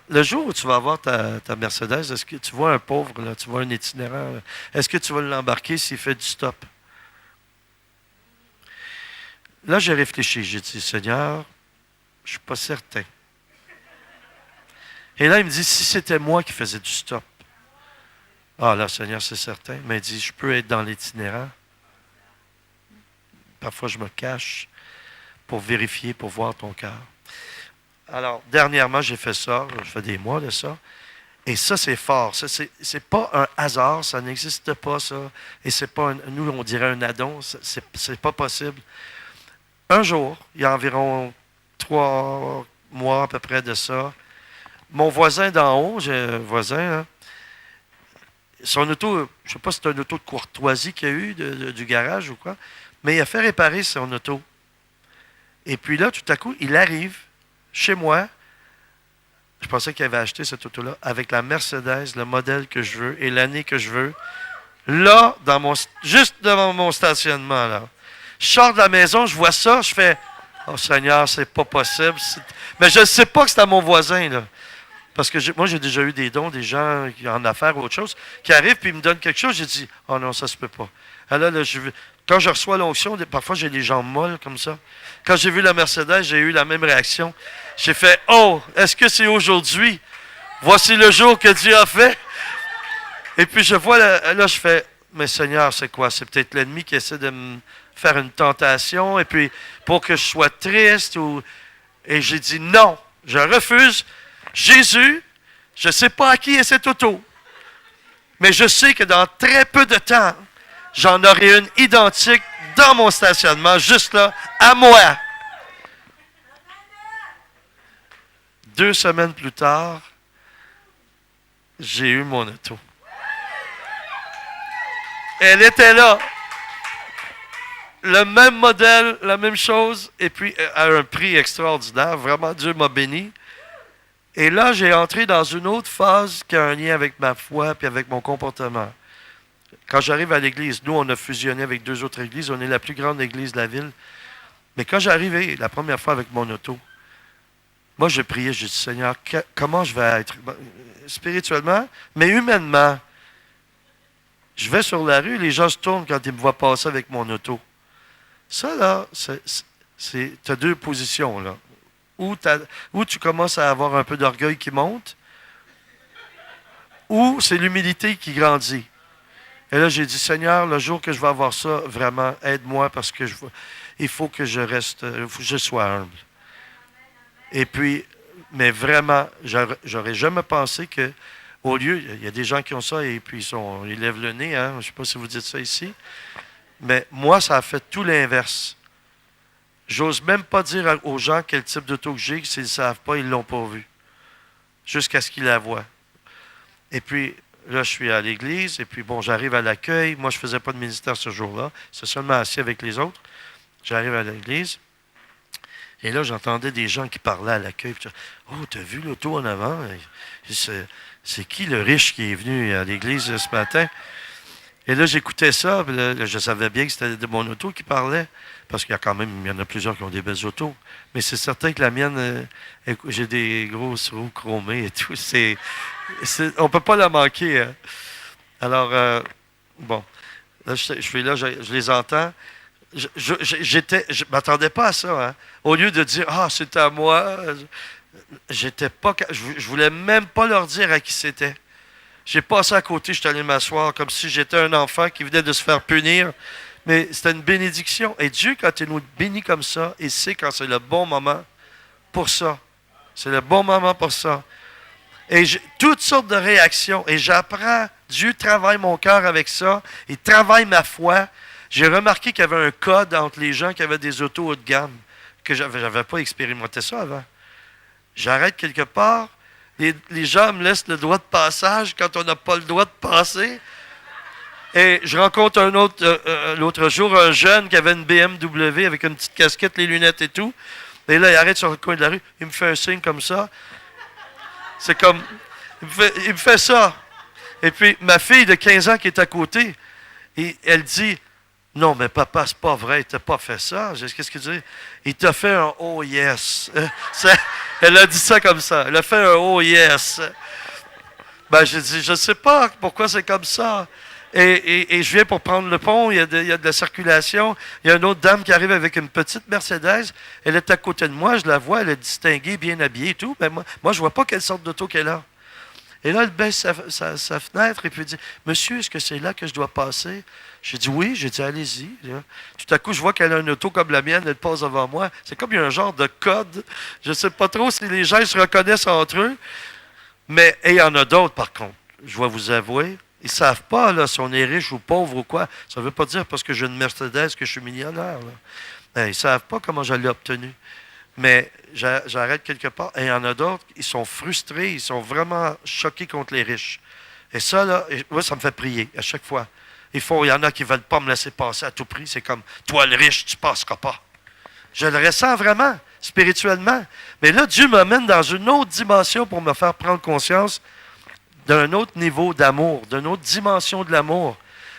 le jour où tu vas avoir ta Mercedes, est-ce que tu vois un pauvre, là, tu vois un itinérant, là, est-ce que tu vas l'embarquer s'il fait du stop? Là, j'ai réfléchi, j'ai dit, Seigneur, je ne suis pas certain. Et là, il me dit, si c'était moi qui faisais du stop. Ah là, Seigneur, c'est certain. Mais il dit, je peux être dans l'itinérant. Parfois, je me cache pour vérifier, pour voir ton cœur. Alors, dernièrement, j'ai fait ça. Je fais des mois de ça. Et ça, c'est fort. Ça, c'est pas un hasard. Ça n'existe pas, ça. Et c'est pas, nous, on dirait un addon. C'est pas possible. Un jour, il y a environ 3 mois à peu près de ça, mon voisin d'en haut, j'ai un voisin, hein, son auto, je ne sais pas si c'est un auto de courtoisie qu'il y a eu du garage ou quoi, mais il a fait réparer son auto. Et puis là, tout à coup, il arrive chez moi. Je pensais qu'il avait acheté cette auto-là avec la Mercedes, le modèle que je veux et l'année que je veux. Là, juste devant mon stationnement, là. Je sors de la maison, je vois ça, je fais « Oh Seigneur, c'est pas possible. » Mais je ne sais pas que c'était à mon voisin, là. Parce que moi, j'ai déjà eu des dons, des gens en affaires ou autre chose, qui arrivent et ils me donnent quelque chose. J'ai dit « Oh non, ça se peut pas. » Alors là, quand je reçois l'onction, parfois j'ai les jambes molles comme ça. Quand j'ai vu la Mercedes, j'ai eu la même réaction. J'ai fait « Oh, est-ce que c'est aujourd'hui? Voici le jour que Dieu a fait. » Et puis je vois, là, je fais « Mais Seigneur, c'est quoi? C'est peut-être l'ennemi qui essaie de me faire une tentation, et puis pour que je sois triste. Et j'ai dit « Non, je refuse. Jésus, je ne sais pas à qui est cette auto, mais je sais que dans très peu de temps, j'en aurai une identique dans mon stationnement, juste là, à moi. » 2 semaines plus tard, j'ai eu mon auto. Elle était là. Le même modèle, la même chose, et puis à un prix extraordinaire. Vraiment, Dieu m'a béni. Et là, j'ai entré dans une autre phase qui a un lien avec ma foi et avec mon comportement. Quand j'arrive à l'église, nous, on a fusionné avec 2 autres églises. On est la plus grande église de la ville. Mais quand j'arrivais la première fois avec mon auto, moi, je priais, je dis, Seigneur, comment je vais être spirituellement, mais humainement. Je vais sur la rue, les gens se tournent quand ils me voient passer avec mon auto. Ça, là, tu as 2 positions, là. Ou tu commences à avoir un peu d'orgueil qui monte, ou c'est l'humilité qui grandit. Et là, j'ai dit, Seigneur, le jour que je vais avoir ça, vraiment, aide-moi parce que il faut que je reste, il faut que je sois humble. Et puis, mais vraiment, j'aurais jamais pensé que, au lieu, il y a des gens qui ont ça et puis ils lèvent le nez, hein? Je ne sais pas si vous dites ça ici, mais moi, ça a fait tout l'inverse. J'ose même pas dire aux gens quel type d'auto que j'ai, s'ils ne savent pas, ils ne l'ont pas vu. Jusqu'à ce qu'ils la voient. Et puis, là, je suis à l'église, et puis bon, j'arrive à l'accueil. Moi, je ne faisais pas de ministère ce jour-là. C'est seulement assis avec les autres. J'arrive à l'église. Et là, j'entendais des gens qui parlaient à l'accueil. Oh, t'as vu l'auto en avant? C'est qui le riche qui est venu à l'église ce matin? Et là, j'écoutais ça, puis là, je savais bien que c'était de mon auto qui parlait, parce qu'il y en a plusieurs qui ont des belles autos. Mais c'est certain que la mienne, j'ai des grosses roues chromées et tout. On ne peut pas la manquer. Hein. Alors, bon, là, je suis là, je les entends. Je ne m'attendais pas à ça. Hein. Au lieu de dire, ah, c'est à moi, j'étais pas, je voulais même pas leur dire à qui c'était. J'ai passé à côté, je suis allé m'asseoir comme si j'étais un enfant qui venait de se faire punir. Mais c'était une bénédiction. Et Dieu, quand il nous bénit comme ça, il sait quand c'est le bon moment pour ça. C'est le bon moment pour ça. Et toutes sortes de réactions. Et j'apprends, Dieu travaille mon cœur avec ça. Il travaille ma foi. J'ai remarqué qu'il y avait un code entre les gens qui avaient des autos haut de gamme, que je n'avais pas expérimenté ça avant. J'arrête quelque part. Les gens me laissent le droit de passage quand on n'a pas le droit de passer. Et je rencontre l'autre jour, un jeune qui avait une BMW avec une petite casquette, les lunettes et tout. Et là, il arrête sur le coin de la rue. Il me fait un signe comme ça. C'est comme... Il me fait ça. Et puis, ma fille de 15 ans qui est à côté, et elle dit... Non, mais papa, c'est pas vrai, il t'a pas fait ça. Qu'est-ce qu'il dit? Il t'a fait un oh yes. Elle a dit ça comme ça. Elle a fait un oh yes. Ben, j'ai dit, je ne sais pas pourquoi c'est comme ça. Et je viens pour prendre le pont, il y a de la circulation. Il y a une autre dame qui arrive avec une petite Mercedes. Elle est à côté de moi, je la vois, elle est distinguée, bien habillée et tout. Mais moi je ne vois pas quelle sorte d'auto qu'elle a. Et là, elle baisse sa fenêtre et puis dit, Monsieur, est-ce que c'est là que je dois passer? J'ai dit oui, j'ai dit allez-y. Tout à coup, je vois qu'elle a une auto comme la mienne, elle passe devant moi. C'est comme il y a un genre de code. Je ne sais pas trop si les gens se reconnaissent entre eux. Mais il y en a d'autres, par contre. Je vais vous avouer. Ils ne savent pas là, si on est riche ou pauvre ou quoi. Ça ne veut pas dire parce que j'ai une Mercedes que je suis millionnaire. Ils ne savent pas comment je l'ai obtenu. Mais j'arrête quelque part. Et il y en a d'autres, ils sont frustrés, ils sont vraiment choqués contre les riches. Et ça, là, moi, ça me fait prier à chaque fois. Il y en a qui ne veulent pas me laisser passer à tout prix. C'est comme, toi, le riche, tu ne passeras pas. Je le ressens vraiment, spirituellement. Mais là, Dieu m'amène dans une autre dimension pour me faire prendre conscience d'un autre niveau d'amour, d'une autre dimension de l'amour.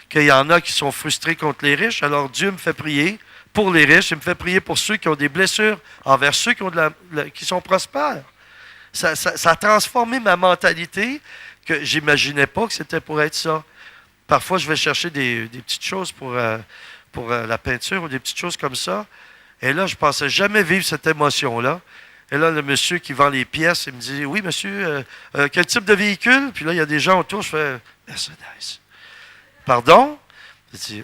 Qu'il y en a qui sont frustrés contre les riches. Alors, Dieu me fait prier pour les riches. Il me fait prier pour ceux qui ont des blessures envers ceux qui sont prospères. Ça a transformé ma mentalité que j'imaginais pas que c'était pour être ça. Parfois, je vais chercher des petites choses pour la peinture ou des petites choses comme ça. Et là, je ne pensais jamais vivre cette émotion-là. Et là, le monsieur qui vend les pièces, il me dit, oui, monsieur, quel type de véhicule? Puis là, il y a des gens autour, je fais, Mercedes. Pardon? Je dis,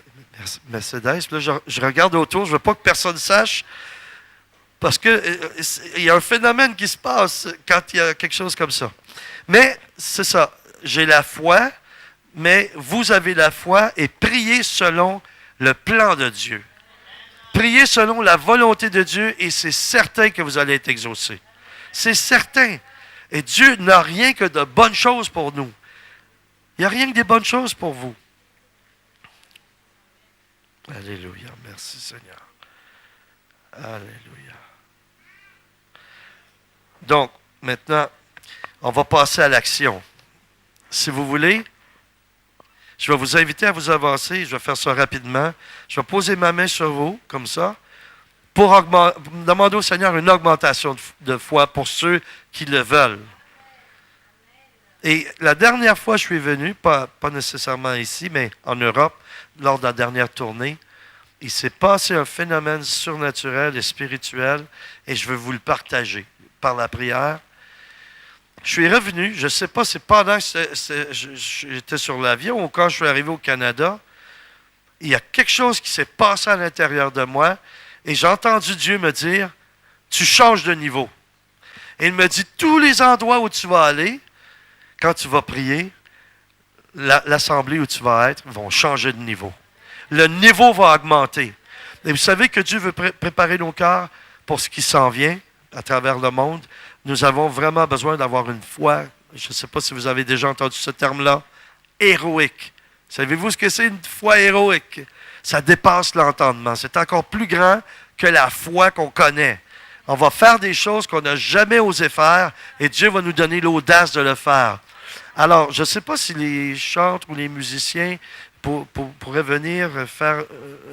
Mercedes. Puis là, je regarde autour, je ne veux pas que personne sache, parce qu'il y a un phénomène qui se passe quand il y a quelque chose comme ça. Mais c'est ça, j'ai la foi, mais vous avez la foi et priez selon le plan de Dieu. Priez selon la volonté de Dieu et c'est certain que vous allez être exaucé. C'est certain. Et Dieu n'a rien que de bonnes choses pour nous. Il n'y a rien que des bonnes choses pour vous. Alléluia. Merci Seigneur. Alléluia. Donc, maintenant, on va passer à l'action. Si vous voulez, je vais vous inviter à vous avancer. Je vais faire ça rapidement. Je vais poser ma main sur vous, comme ça, pour demander au Seigneur une augmentation de foi pour ceux qui le veulent. Et la dernière fois que je suis venu, pas nécessairement ici, mais en Europe, lors de la dernière tournée, il s'est passé un phénomène surnaturel et spirituel, et je veux vous le partager par la prière. Je suis revenu, je ne sais pas, c'est pendant que j'étais sur l'avion ou quand je suis arrivé au Canada, il y a quelque chose qui s'est passé à l'intérieur de moi, et j'ai entendu Dieu me dire, tu changes de niveau. Et il me dit, tous les endroits où tu vas aller, quand tu vas prier, l'assemblée où tu vas être vont changer de niveau. Le niveau va augmenter. Et vous savez que Dieu veut préparer nos cœurs pour ce qui s'en vient à travers le monde. Nous avons vraiment besoin d'avoir une foi, je ne sais pas si vous avez déjà entendu ce terme-là, héroïque. Savez-vous ce que c'est une foi héroïque? Ça dépasse l'entendement. C'est encore plus grand que la foi qu'on connaît. On va faire des choses qu'on n'a jamais osé faire et Dieu va nous donner l'audace de le faire. Alors, je ne sais pas si les chantres ou les musiciens pourraient venir faire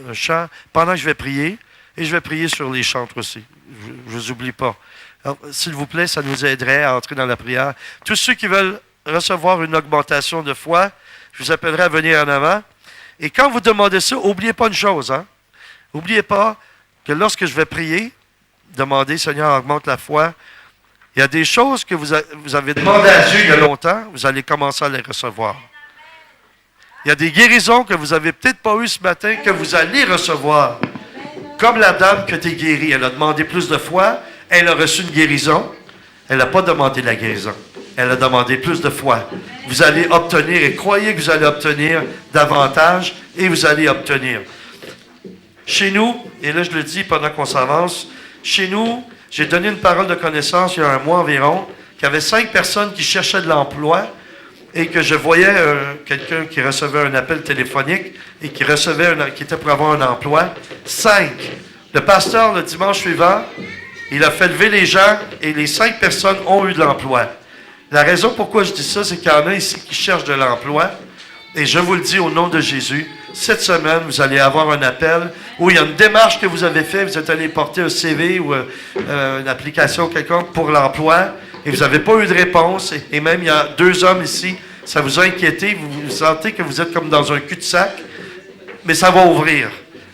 un chant pendant que je vais prier. Et je vais prier sur les chantres aussi. Je ne vous oublie pas. S'il vous plaît, ça nous aiderait à entrer dans la prière. Tous ceux qui veulent recevoir une augmentation de foi, je vous appellerai à venir en avant. Et quand vous demandez ça, n'oubliez pas une chose. N'oubliez pas que lorsque je vais prier, demander, Seigneur, augmente la foi. Il y a des choses que vous avez demandé à Dieu il y a longtemps, vous allez commencer à les recevoir. Il y a des guérisons que vous n'avez peut-être pas eues ce matin, que vous allez recevoir. Comme la dame que tu es guérie, elle a demandé plus de foi, elle a reçu une guérison, elle n'a pas demandé la guérison, elle a demandé plus de foi. Vous allez obtenir, et croyez que vous allez obtenir davantage, et vous allez obtenir. Chez nous, et là je le dis pendant qu'on s'avance, chez nous, j'ai donné une parole de connaissance il y a un mois environ, qu'il y avait 5 personnes qui cherchaient de l'emploi, et que je voyais quelqu'un qui recevait un appel téléphonique et qui était pour avoir un emploi. 5. Le pasteur, le dimanche suivant, il a fait lever les gens et les 5 personnes ont eu de l'emploi. La raison pourquoi je dis ça, c'est qu'il y en a ici qui cherchent de l'emploi. Et je vous le dis au nom de Jésus, cette semaine, vous allez avoir un appel où il y a une démarche que vous avez faite. Vous êtes allé porter un CV ou une application quelconque pour l'emploi. Et vous n'avez pas eu de réponse. Et même, il y a 2 hommes ici, ça vous a inquiété. Vous sentez que vous êtes comme dans un cul-de-sac. Mais ça va ouvrir.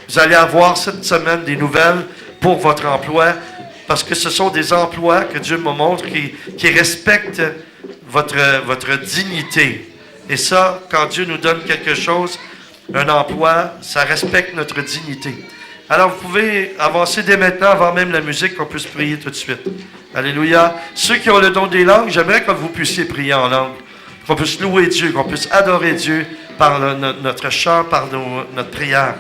Vous allez avoir cette semaine des nouvelles pour votre emploi. Parce que ce sont des emplois que Dieu me montre qui respectent votre dignité. Et ça, quand Dieu nous donne quelque chose, un emploi, ça respecte notre dignité. Alors, vous pouvez avancer dès maintenant, avant même la musique, qu'on puisse prier tout de suite. Alléluia. Ceux qui ont le don des langues, j'aimerais que vous puissiez prier en langue. Qu'on puisse louer Dieu, qu'on puisse adorer Dieu par notre chant, par notre prière.